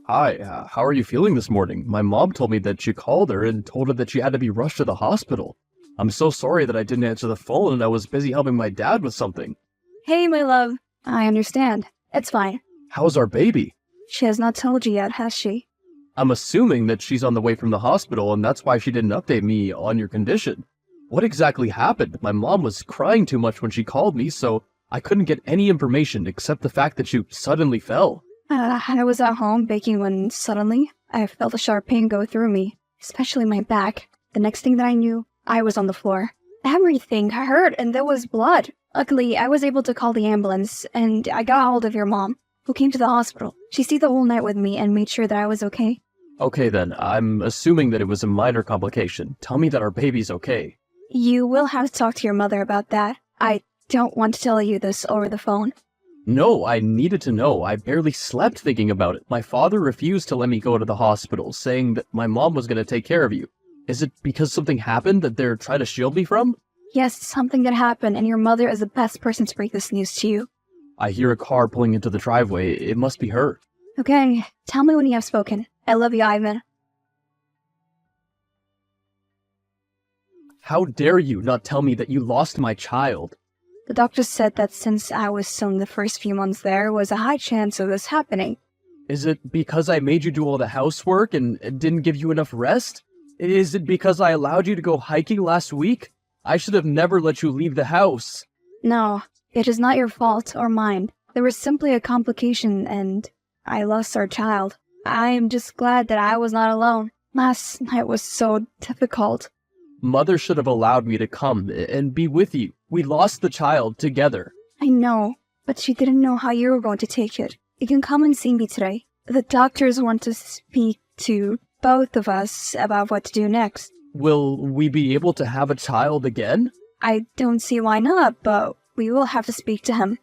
Hi, how are you feeling this morning? My mom told me that you called her and told her that she had to be rushed to the hospital. I'm so sorry that I didn't answer the phone and I was busy helping my dad with something. Hey, my love. I understand. It's fine. How's our baby? She has not told you yet, has she? I'm assuming that she's on the way from the hospital and that's why she didn't update me on your condition. What exactly happened? My mom was crying too much when she called me, so I couldn't get any information except the fact that you suddenly fell. I was at home baking when suddenly I felt a sharp pain go through me, especially my back. The next thing that I knew, I was on the floor. Everything hurt and there was blood. Luckily, I was able to call the ambulance and I got hold of your mom, who came to the hospital. She stayed the whole night with me and made sure that I was okay. Okay then, I'm assuming that it was a minor complication. Tell me that our baby's okay. You will have to talk to your mother about that. I don't want to tell you this over the phone. No, I needed to know. I barely slept thinking about it. My father refused to let me go to the hospital, saying that my mom was going to take care of you. Is it because something happened that they're trying to shield me from? Yes, something that happened, and your mother is the best person to break this news to you. I hear a car pulling into the driveway. It must be her. Okay, tell me when you have spoken. I love you, Ivan. How dare you not tell me that you lost my child? The doctor said that since I was still in the first few months there was a high chance of this happening. Is it because I made you do all the housework and didn't give you enough rest? Is it because I allowed you to go hiking last week? I should have never let you leave the house. No, it is not your fault or mine. There was simply a complication and I lost our child. I am just glad that I was not alone. Last night was so difficult. Mother should have allowed me to come and be with you. We lost the child together. I know, but she didn't know how you were going to take it. You can come and see me today. The doctors want to speak to both of us about what to do next. Will we be able to have a child again? I don't see why not, but we will have to speak to him.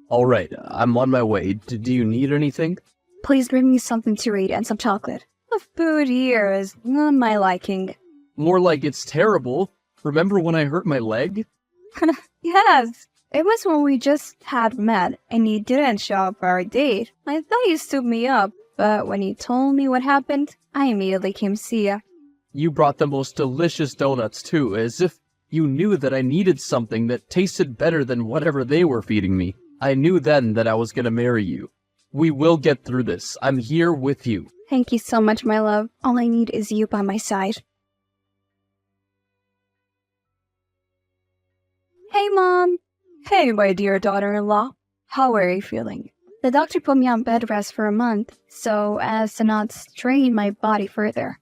All right, I'm on my way. Do you need anything? Please bring me something to eat and some chocolate. The food here is not my liking. More like it's terrible. Remember when I hurt my leg? Yes, it was when we just had met and you didn't show up for our date. I thought you stood me up, but when you told me what happened, I immediately came to see you. You brought the most delicious donuts too, as if you knew that I needed something that tasted better than whatever they were feeding me. I knew then that I was gonna marry you. We will get through this. I'm here with you. Thank you so much, my love. All I need is you by my side. Hey, Mom. Hey, my dear daughter-in-law. How are you feeling? The doctor put me on bed rest for a month, so as to not strain my body further.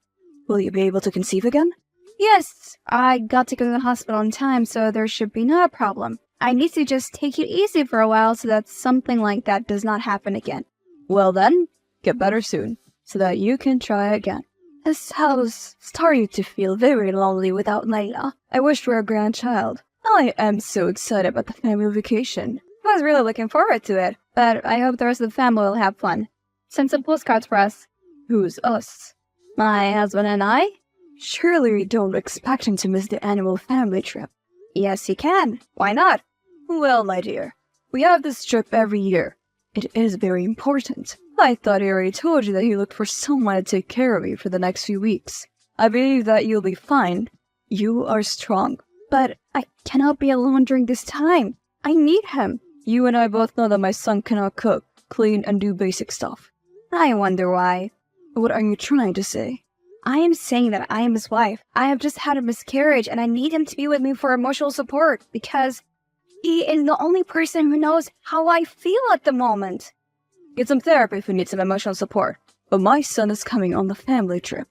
Will you be able to conceive again? Yes, I got to go to the hospital in time, so there should be no problem. I need to just take it easy for a while so that something like that does not happen again. Well then, get better soon, so that you can try again. This house is starting to feel very lonely without Layla. I wish for a grandchild. I am so excited about the family vacation. I was really looking forward to it, but I hope the rest of the family will have fun. Send some postcards for us. Who's us? My husband and I? Surely we don't expect him to miss the annual family trip. Yes, he can. Why not? Well, my dear, we have this trip every year. It is very important. I thought he already told you that he looked for someone to take care of you for the next few weeks. I believe that you'll be fine. You are strong. But I cannot be alone during this time. I need him. You and I both know that my son cannot cook, clean, and do basic stuff. I wonder why. What are you trying to say? I am saying that I am his wife. I have just had a miscarriage and I need him to be with me for emotional support because he is the only person who knows how I feel at the moment. Get some therapy if you need some emotional support. But my son is coming on the family trip.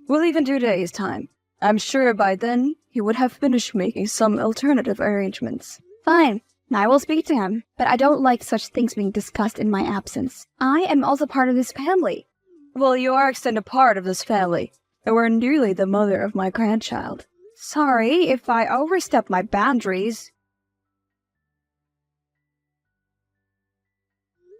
We'll even do today's time. I'm sure by then he would have finished making some alternative arrangements. Fine. I will speak to him, but I don't like such things being discussed in my absence. I am also part of this family. Well, you are extended part of this family, and we're nearly the mother of my grandchild. Sorry if I overstep my boundaries.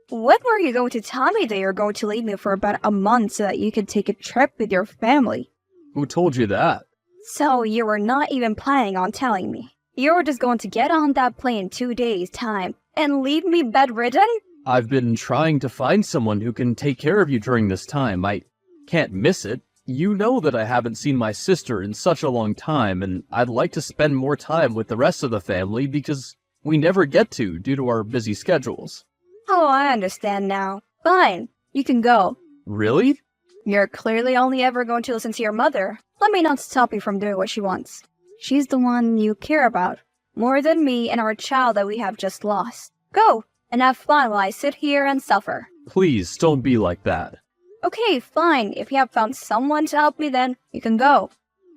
When were you going to tell me that you're going to leave me for about a month so that you can take a trip with your family? Who told you that? So you were not even planning on telling me. You were just going to get on that plane in 2 days' time and leave me bedridden? I've been trying to find someone who can take care of you during this time. I can't miss it. You know that I haven't seen my sister in such a long time, and I'd like to spend more time with the rest of the family because we never get to due to our busy schedules. Oh, I understand now. Fine, you can go. Really? You're clearly only ever going to listen to your mother. Let me not stop you from doing what she wants. She's the one you care about, more than me and our child that we have just lost. Go, and have fun while I sit here and suffer. Please, don't be like that. Okay, fine. If you have found someone to help me, then you can go.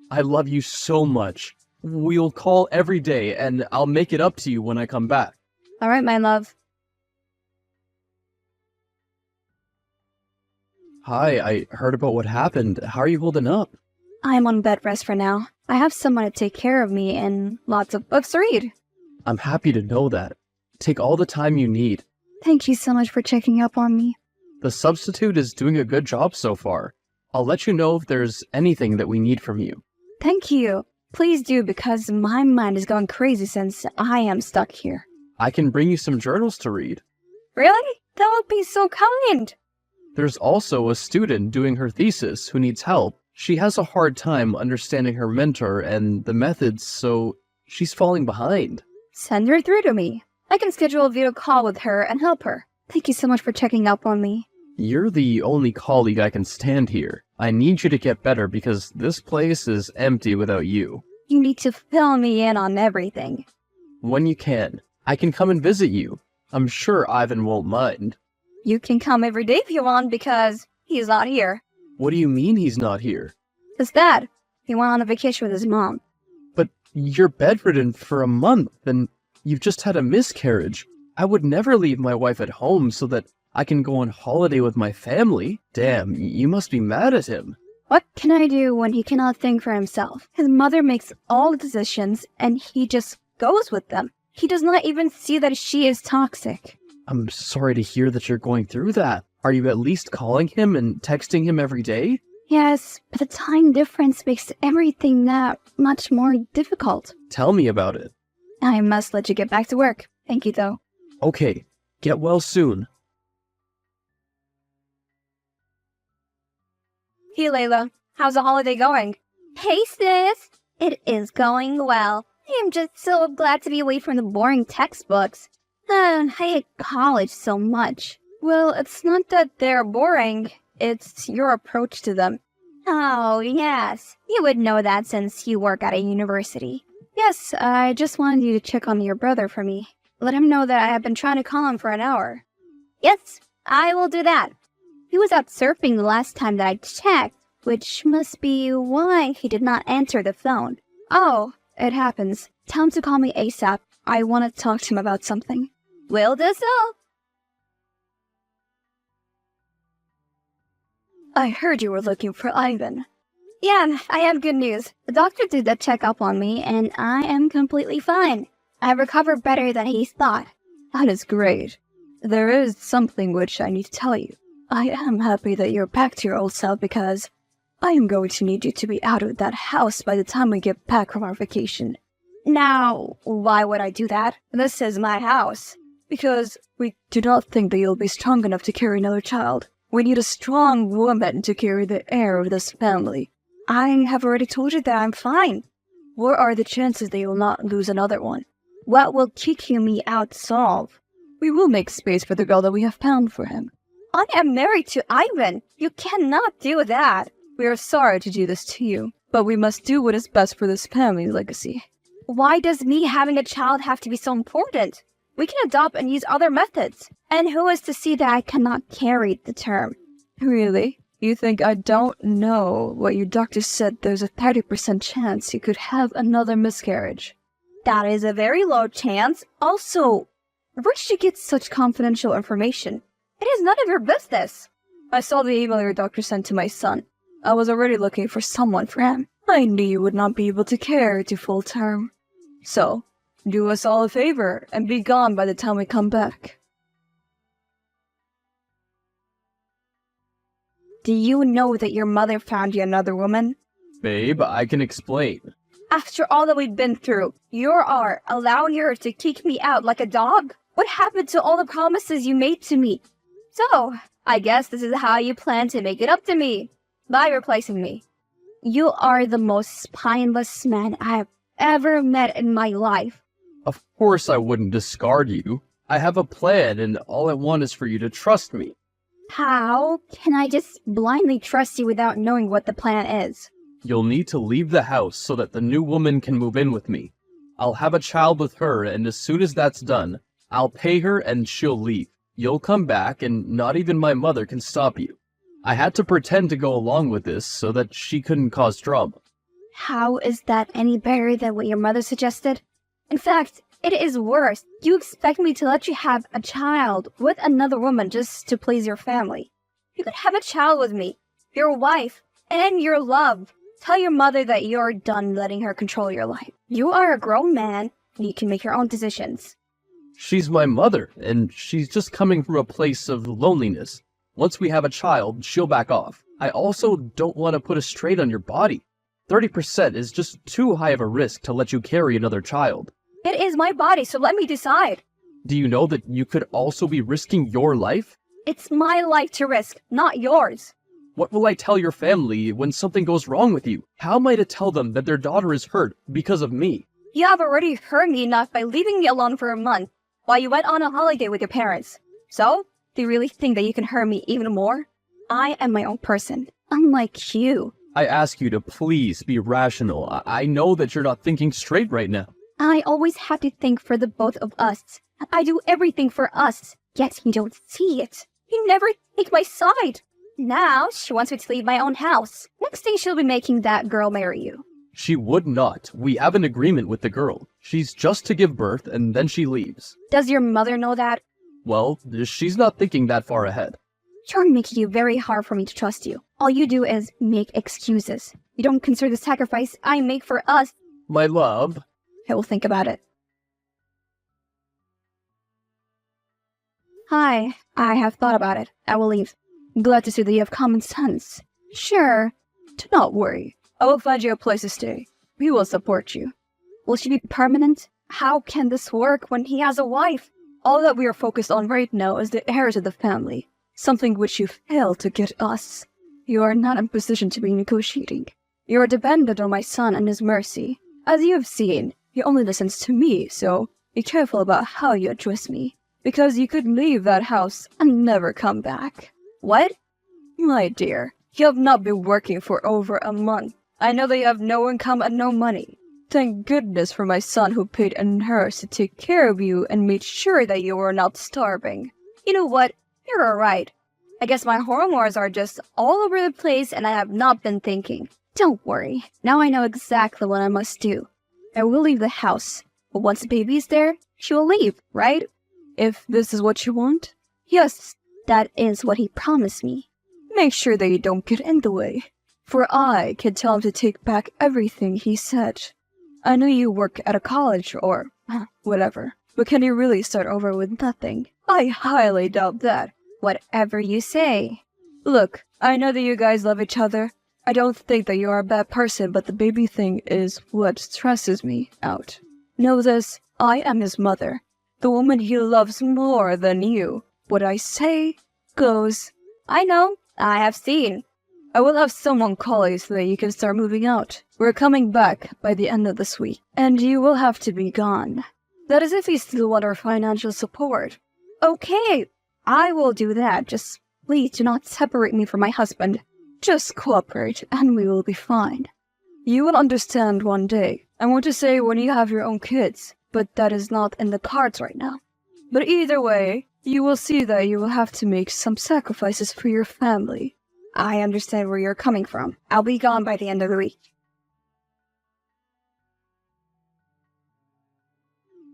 I love you so much. We'll call every day, and I'll make it up to you when I come back. All right, my love. Hi, I heard about what happened. How are you holding up? I'm on bed rest for now. I have someone to take care of me and lots of books to read. I'm happy to know that. Take all the time you need. Thank you so much for checking up on me. The substitute is doing a good job so far. I'll let you know if there's anything that we need from you. Thank you. Please do, because my mind is going crazy since I am stuck here. I can bring you some journals to read. Really? That would be so kind. There's also a student doing her thesis who needs help. She has a hard time understanding her mentor and the methods, so she's falling behind. Send her through to me. I can schedule a video call with her and help her. Thank you so much for checking up on me. You're the only colleague I can stand here. I need you to get better because this place is empty without you. You need to fill me in on everything. When you can, I can come and visit you. I'm sure Ivan won't mind. You can come every day if you want because he's not here. What do you mean he's not here? His dad. He went on a vacation with his mom. But you're bedridden for a month and you've just had a miscarriage. I would never leave my wife at home so that I can go on holiday with my family. Damn, you must be mad at him. What can I do when he cannot think for himself? His mother makes all the decisions and he just goes with them. He does not even see that she is toxic. I'm sorry to hear that you're going through that. Are you at least calling him and texting him every day? Yes, but the time difference makes everything that much more difficult. Tell me about it. I must let you get back to work. Thank you, though. Okay, get well soon. Hey, Layla. How's the holiday going? Hey, sis. It is going well. I am just so glad to be away from the boring textbooks. I hate college so much. Well, it's not that they're boring. It's your approach to them. Oh, yes. You would know that since you work at a university. Yes, I just wanted you to check on your brother for me. Let him know that I have been trying to call him for an hour. Yes, I will do that. He was out surfing the last time that I checked, which must be why he did not answer the phone. Oh, it happens. Tell him to call me ASAP. I want to talk to him about something. Will do so. I heard you were looking for Ivan. Yeah, I have good news. The doctor did a checkup on me, and I am completely fine. I recovered better than he thought. That is great. There is something which I need to tell you. I am happy that you're back to your old self because I am going to need you to be out of that house by the time we get back from our vacation. Now, why would I do that? This is my house. Because we do not think that you'll be strong enough to carry another child. We need a strong woman to carry the heir of this family. I have already told you that I'm fine. What are the chances that you'll not lose another one? What will kicking me out solve? We will make space for the girl that we have found for him. I am married to Ivan. You cannot do that. We are sorry to do this to you, but we must do what is best for this family legacy. Why does me having a child have to be so important? We can adopt and use other methods. And who is to see that I cannot carry the term? Really? You think I don't know what your doctor said there's a 30% chance you could have another miscarriage? That is a very low chance. Also, where did you get such confidential information? It is none of your business. I saw the email your doctor sent to my son. I was already looking for someone for him. I knew you would not be able to carry to full term. So, do us all a favor and be gone by the time we come back. Do you know that your mother found you another woman? Babe, I can explain. After all that we've been through, you are allowing her to kick me out like a dog? What happened to all the promises you made to me? So, I guess this is how you plan to make it up to me. By replacing me. You are the most spineless man I have ever met in my life. Of course I wouldn't discard you. I have a plan, and all I want is for you to trust me. How can I just blindly trust you without knowing what the plan is? You'll need to leave the house so that the new woman can move in with me. I'll have a child with her, and as soon as that's done, I'll pay her and she'll leave. You'll come back, and not even my mother can stop you. I had to pretend to go along with this so that she couldn't cause drama. How is that any better than what your mother suggested? In fact, it is worse. You expect me to let you have a child with another woman just to please your family. You could have a child with me, your wife, and your love. Tell your mother that you're done letting her control your life. You are a grown man, and you can make your own decisions. She's my mother, and she's just coming from a place of loneliness. Once we have a child, she'll back off. I also don't want to put a strain on your body. 30% is just too high of a risk to let you carry another child. It is my body, so let me decide. Do you know that you could also be risking your life? It's my life to risk, not yours. What will I tell your family when something goes wrong with you? How am I to tell them that their daughter is hurt because of me? You have already hurt me enough by leaving me alone for a month while you went on a holiday with your parents. So, do you really think that you can hurt me even more? I am my own person, unlike you. I ask you to please be rational. I know that you're not thinking straight right now. I always have to think for the both of us. I do everything for us, yet you don't see it. You never take my side. Now, she wants me to leave my own house. Next thing she'll be making that girl marry you. She would not. We have an agreement with the girl. She's just to give birth, and then she leaves. Does your mother know that? Well, she's not thinking that far ahead. You're making it very hard for me to trust you. All you do is make excuses. You don't consider the sacrifice I make for us. My love. I will think about it. Hi, I have thought about it. I will leave. Glad to see that you have common sense. Sure, do not worry. I will find you a place to stay. We will support you. Will she be permanent? How can this work when he has a wife? All that we are focused on right now is the heirs of the family, something which you failed to get us. You are not in a position to be negotiating. You are dependent on my son and his mercy. As you have seen, he only listens to me, so be careful about how you address me, because you could leave that house and never come back. What? My dear, you have not been working for over a month. I know that you have no income and no money. Thank goodness for my son who paid a nurse to take care of you and made sure that you were not starving. You know what? You're alright. I guess my hormones are just all over the place and I have not been thinking. Don't worry. Now I know exactly what I must do. I will leave the house. But once the baby is there, she will leave, right? If this is what you want? Yes, that is what he promised me. Make sure that you don't get in the way. For I can tell him to take back everything he said. I know you work at a college or whatever, but can you really start over with nothing? I highly doubt that. Whatever you say. Look, I know that you guys love each other. I don't think that you are a bad person, but the baby thing is what stresses me out. Know this, I am his mother. The woman he loves more than you. What I say goes. I know, I have seen. I will have someone call you so that you can start moving out. We're coming back by the end of this week, and you will have to be gone. That is if you still want our financial support. Okay, I will do that. Just please do not separate me from my husband. Just cooperate, and we will be fine. You will understand one day. I want to say when you have your own kids, but that is not in the cards right now. But either way, you will see that you will have to make some sacrifices for your family. I understand where you're coming from. I'll be gone by the end of the week.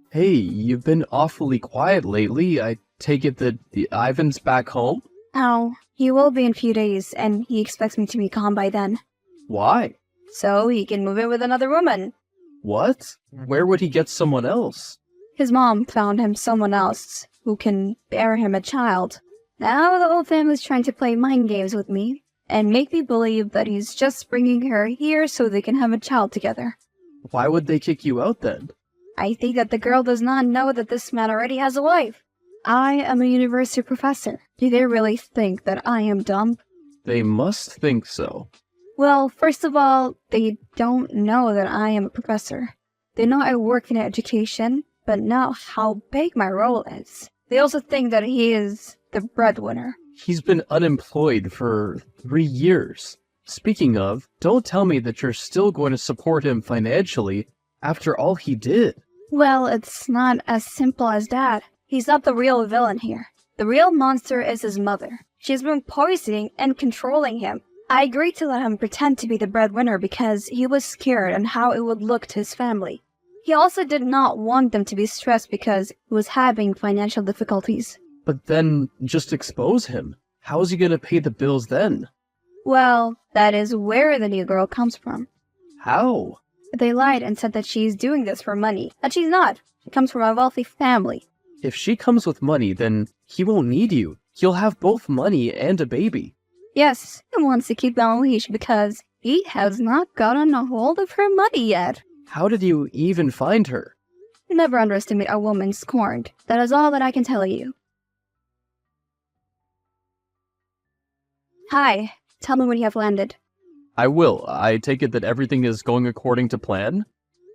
Hey, you've been awfully quiet lately. I take it that Ivan's back home? Oh, he will be in a few days, and he expects me to be gone by then. Why? So he can move in with another woman. What? Where would he get someone else? His mom found him someone else who can bear him a child. Now the whole family's trying to play mind games with me and make me believe that he's just bringing her here so they can have a child together. Why would they kick you out then? I think that the girl does not know that this man already has a wife. I am a university professor. Do they really think that I am dumb? They must think so. Well, first of all, they don't know that I am a professor. They know I work in education, but not how big my role is. They also think that he is the breadwinner. He's been unemployed for 3 years. Speaking of, don't tell me that you're still going to support him financially after all he did. Well, it's not as simple as that. He's not the real villain here. The real monster is his mother. She's been poisoning and controlling him. I agreed to let him pretend to be the breadwinner because he was scared on how it would look to his family. He also did not want them to be stressed because he was having financial difficulties. But then, just expose him. How's he gonna pay the bills then? Well, that is where the new girl comes from. How? They lied and said that she's doing this for money. And she's not. She comes from a wealthy family. If she comes with money, then he won't need you. He'll have both money and a baby. Yes, he wants to keep on leash because he has not gotten a hold of her money yet. How did you even find her? Never underestimate a woman scorned. That is all that I can tell you. Hi, tell me when you have landed. I will. I take it that everything is going according to plan?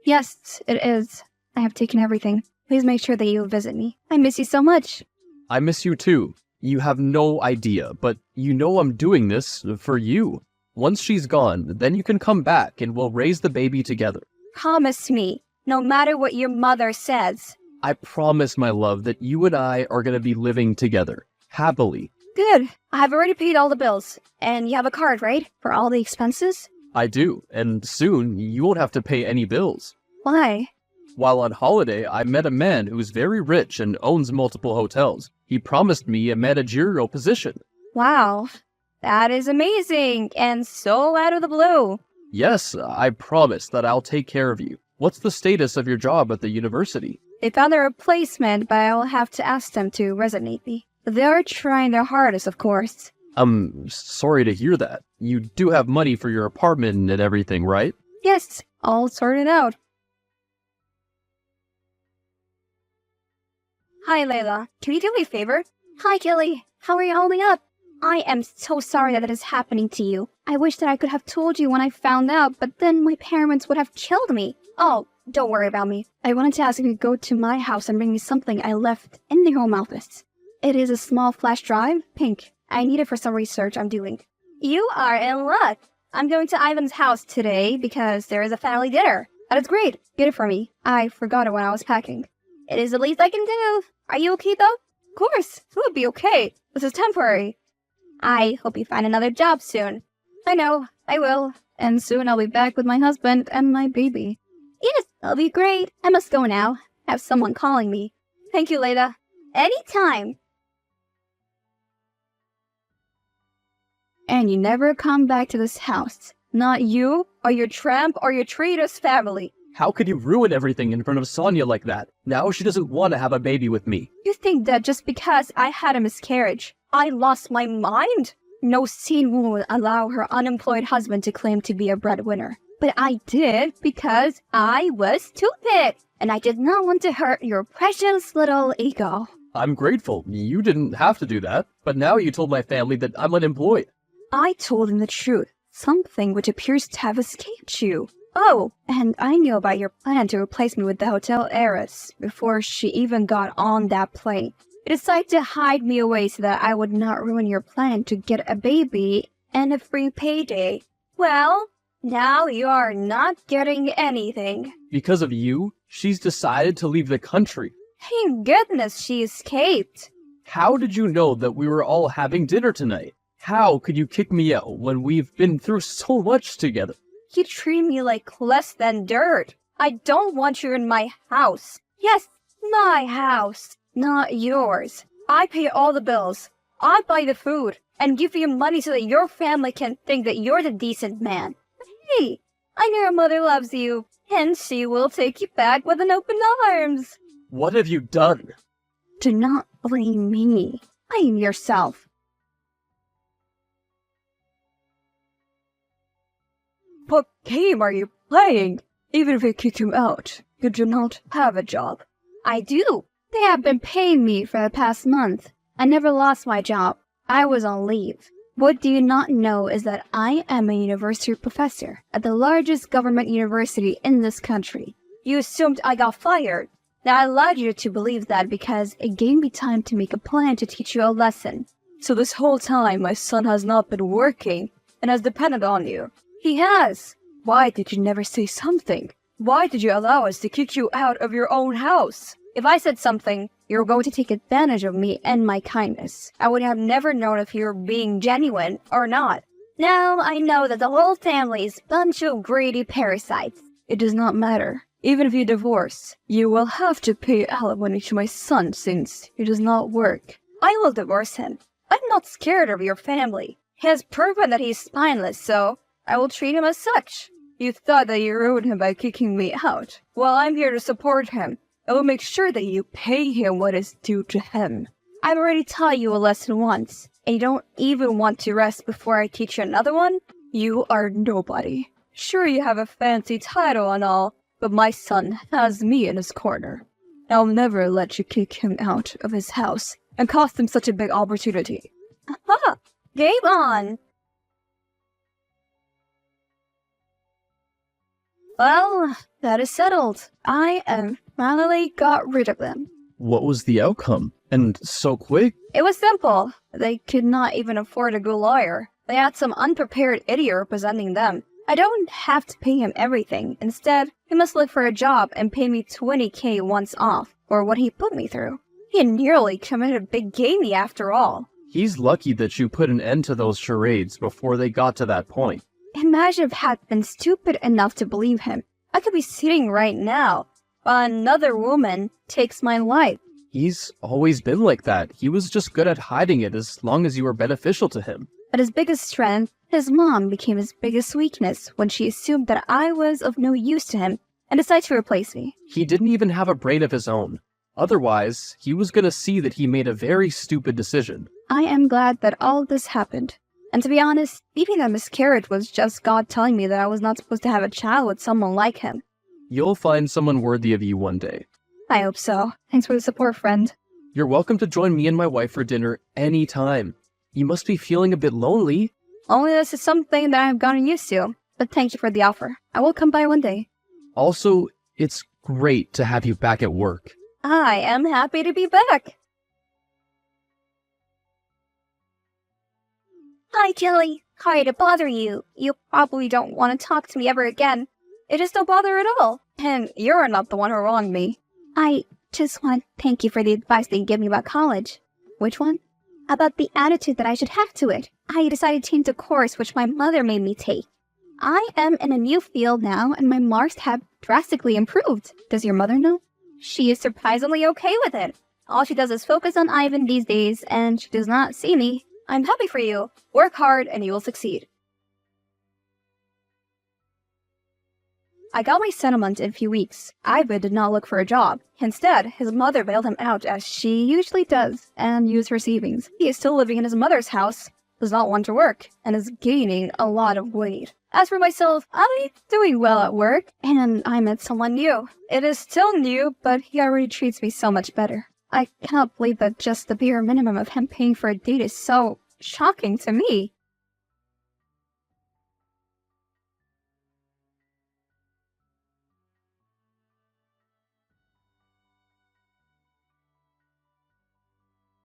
Yes, it is. I have taken everything. Please make sure that you visit me. I miss you so much. I miss you too. You have no idea, but you know I'm doing this for you. Once she's gone, then you can come back and we'll raise the baby together. Promise me, no matter what your mother says. I promise, my love, that you and I are going to be living together, happily. Good. I have already paid all the bills. And you have a card, right? For all the expenses? I do, and soon you won't have to pay any bills. Why? While on holiday, I met a man who's very rich and owns multiple hotels. He promised me a managerial position. Wow. That is amazing and so out of the blue. Yes, I promise that I'll take care of you. What's the status of your job at the university? They found a replacement, but I'll have to ask them to resignate me. They're trying their hardest, of course. I'm sorry to hear that. You do have money for your apartment and everything, right? Yes, all sorted out. Hi, Layla. Can you do me a favor? Hi, Kelly. How are you holding up? I am so sorry that is happening to you. I wish that I could have told you when I found out, but then my parents would have killed me. Oh, don't worry about me. I wanted to ask if you could go to my house and bring me something I left in the home office. It is a small flash drive, pink. I need it for some research I'm doing. You are in luck. I'm going to Ivan's house today because there is a family dinner. That is great. Get it for me. I forgot it when I was packing. It is the least I can do. Are you okay, though? Of course. Who would be okay? This is temporary. I hope you find another job soon. I know. I will. And soon I'll be back with my husband and my baby. Yes, that'll be great. I must go now. I have someone calling me. Thank you, Layla. Anytime. And you never come back to this house. Not you, or your tramp, or your traitor's family. How could you ruin everything in front of Sonia like that? Now she doesn't want to have a baby with me. You think that just because I had a miscarriage, I lost my mind? No sane woman would allow her unemployed husband to claim to be a breadwinner. But I did because I was stupid, and I did not want to hurt your precious little ego. I'm grateful. You didn't have to do that, but now you told my family that I'm unemployed. I told them the truth, something which appears to have escaped you. Oh, and I knew about your plan to replace me with the hotel heiress before she even got on that plane. You decided to hide me away so that I would not ruin your plan to get a baby and a free payday. Well, now you are not getting anything. Because of you, she's decided to leave the country. Thank goodness she escaped. How did you know that we were all having dinner tonight? How could you kick me out when we've been through so much together? You treat me like less than dirt. I don't want you in my house. Yes, my house, not yours. I pay all the bills. I buy the food and give you money so that your family can think that you're the decent man. But hey, I know your mother loves you, and she will take you back with an open arms. What have you done? Do not blame me. Blame yourself. What game are you playing? Even if you kick him out, You do not have a job. I do. They have been paying me for the past month. I never lost my job. I was on leave. What do you not know is that I am a university professor at the largest government university in this country. You assumed I got fired. Now I allowed you to believe that because it gave me time to make a plan to teach you a lesson. So this whole time my son has not been working and has depended on you. He has. Why did you never say something? Why did you allow us to kick you out of your own house? If I said something, you were going to take advantage of me and my kindness. I would have never known if you were being genuine or not. Now I know that the whole family is a bunch of greedy parasites. It does not matter. Even if you divorce, you will have to pay alimony to my son since he does not work. I will divorce him. I'm not scared of your family. He has proven that he's spineless, so I will treat him as such. You thought that you ruined him by kicking me out. Well, I'm here to support him. I will make sure that you pay him what is due to him. I've already taught you a lesson once, and you don't even want to rest before I teach you another one? You are nobody. Sure, you have a fancy title and all, but my son has me in his corner. I'll never let you kick him out of his house and cost him such a big opportunity. Aha! Game on! Well, that is settled. I am finally got rid of them. What was the outcome? And so quick? It was simple. They could not even afford a good lawyer. They had some unprepared idiot representing them. I don't have to pay him everything. Instead, he must look for a job and pay me $20,000 once off for what he put me through. He nearly committed bigamy after all. He's lucky that you put an end to those charades before they got to that point. Imagine if I had been stupid enough to believe him. I could be sitting right now while another woman takes my life. He's always been like that. He was just good at hiding it as long as you were beneficial to him. But his biggest strength, his mom, became his biggest weakness when she assumed that I was of no use to him and decided to replace me. He didn't even have a brain of his own. Otherwise, he was gonna see that he made a very stupid decision. I am glad that all this happened. And to be honest, even that miscarriage was just God telling me that I was not supposed to have a child with someone like him. You'll find someone worthy of you one day. I hope so. Thanks for the support, friend. You're welcome to join me and my wife for dinner anytime. You must be feeling a bit lonely. Only this is something that I've gotten used to. But thank you for the offer. I will come by one day. Also, it's great to have you back at work. I am happy to be back. Hi, Kelly. Sorry to bother you. You probably don't want to talk to me ever again. It just don't bother at all. And you're not the one who wronged me. I just want to thank you for the advice that you gave me about college. Which one? About the attitude that I should have to it. I decided to change the course which my mother made me take. I am in a new field now, and my marks have drastically improved. Does your mother know? She is surprisingly okay with it. All she does is focus on Ivan these days, and she does not see me. I'm happy for you. Work hard, and you will succeed. I got my settlement in a few weeks. Ivan did not look for a job. Instead, his mother bailed him out as she usually does and used her savings. He is still living in his mother's house, does not want to work, and is gaining a lot of weight. As for myself, I'm doing well at work, and I met someone new. It is still new, but he already treats me so much better. I cannot believe that just the bare minimum of him paying for a date is so shocking to me.